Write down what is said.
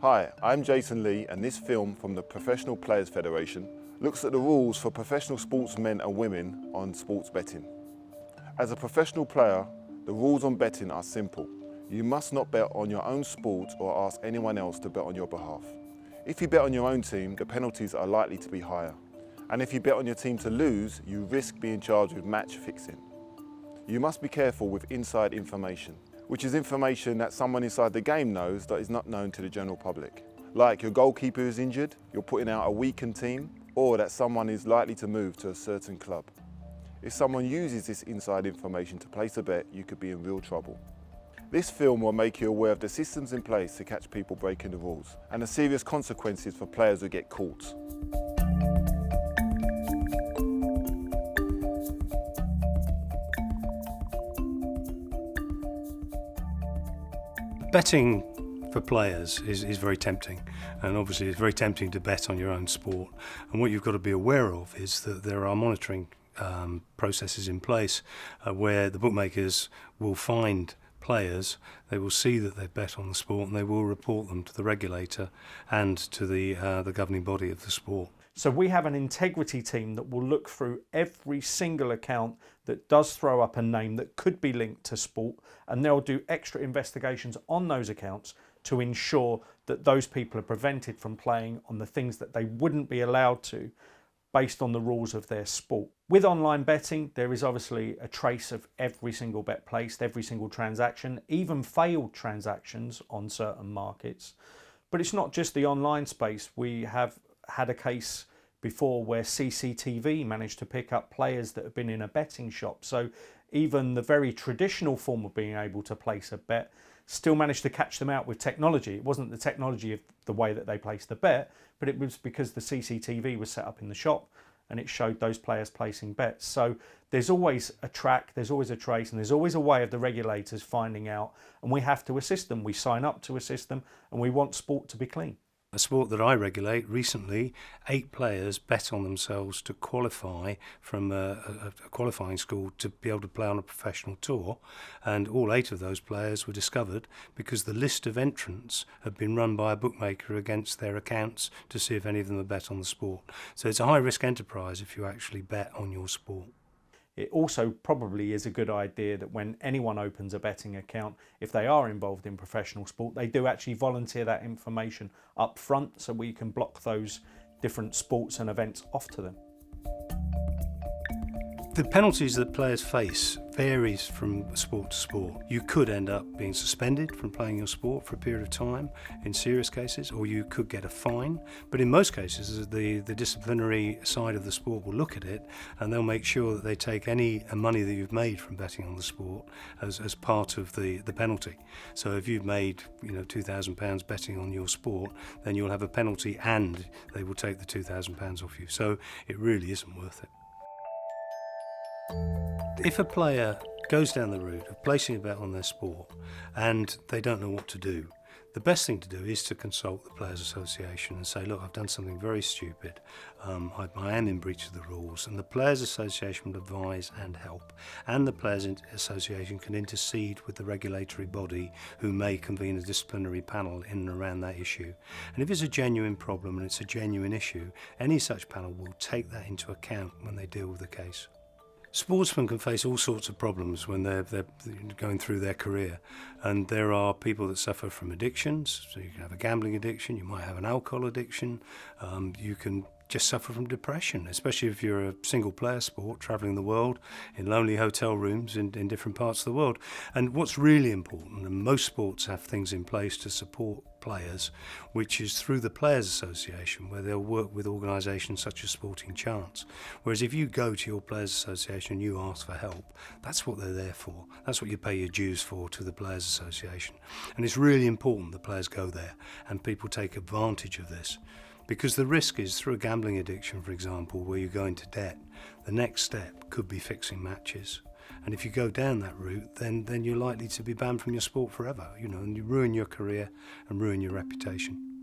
Hi, I'm Jason Lee, and this film from the Professional Players Federation looks at the rules for professional sportsmen and women on sports betting. As a professional player, the rules on betting are simple. You must not bet on your own sport or ask anyone else to bet on your behalf. If you bet on your own team, the penalties are likely to be higher. And if you bet on your team to lose, you risk being charged with match fixing. You must be careful with inside information, which is information that someone inside the game knows that is not known to the general public. Like your goalkeeper is injured, you're putting out a weakened team, or that someone is likely to move to a certain club. If someone uses this inside information to place a bet, you could be in real trouble. This film will make you aware of the systems in place to catch people breaking the rules, and the serious consequences for players who get caught. Betting for players is very tempting, and obviously it's very tempting to bet on your own sport. And what you've got to be aware of is that there are monitoring processes in place where the bookmakers will find players, they will see that they bet on the sport, and they will report them to the regulator and to the governing body of the sport. So we have an integrity team that will look through every single account that does throw up a name that could be linked to sport, and they'll do extra investigations on those accounts to ensure that those people are prevented from playing on the things that they wouldn't be allowed to based on the rules of their sport. With online betting, there is obviously a trace of every single bet placed, every single transaction, even failed transactions on certain markets. But it's not just the online space. We have had a case before where CCTV managed to pick up players that have been in a betting shop. So even the very traditional form of being able to place a bet still managed to catch them out with technology. It wasn't the technology of the way that they placed the bet, but it was because the CCTV was set up in the shop and it showed those players placing bets. So there's always a track, there's always a trace, and there's always a way of the regulators finding out, and we have to assist them. We sign up to assist them, and we want sport to be clean. A sport that I regulate, recently 8 players bet on themselves to qualify from a qualifying school to be able to play on a professional tour, and all 8 of those players were discovered because the list of entrants had been run by a bookmaker against their accounts to see if any of them had bet on the sport. So it's a high risk enterprise if you actually bet on your sport. It also probably is a good idea that when anyone opens a betting account, if they are involved in professional sport, they do actually volunteer that information up front so we can block those different sports and events off to them. The penalties that players face varies from sport to sport. You could end up being suspended from playing your sport for a period of time in serious cases, or you could get a fine. But in most cases, the disciplinary side of the sport will look at it and they'll make sure that they take any money that you've made from betting on the sport as part of the penalty. So if you've made £2,000 betting on your sport, then you'll have a penalty and they will take the £2,000 off you. So it really isn't worth it. If a player goes down the route of placing a bet on their sport and they don't know what to do, the best thing to do is to consult the Players Association and say, look, I've done something very stupid, I am in breach of the rules, and the Players Association will advise and help, and the Players Association can intercede with the regulatory body who may convene a disciplinary panel in and around that issue. And if it's a genuine problem and it's a genuine issue, any such panel will take that into account when they deal with the case. Sportsmen can face all sorts of problems when they're going through their career, and there are people that suffer from addictions. So you can have a gambling addiction, you might have an alcohol addiction, you can just suffer from depression, especially if you're a single player sport travelling the world in lonely hotel rooms in different parts of the world. And what's really important, and most sports have things in place to support players, which is through the Players Association, where they'll work with organisations such as Sporting Chance. Whereas if you go to your Players Association and you ask for help, that's what they're there for. That's what you pay your dues for to the Players Association. And it's really important that players go there and people take advantage of this. Because the risk is, through a gambling addiction, for example, where you go into debt, the next step could be fixing matches. And if you go down that route, then you're likely to be banned from your sport forever, and you ruin your career and ruin your reputation.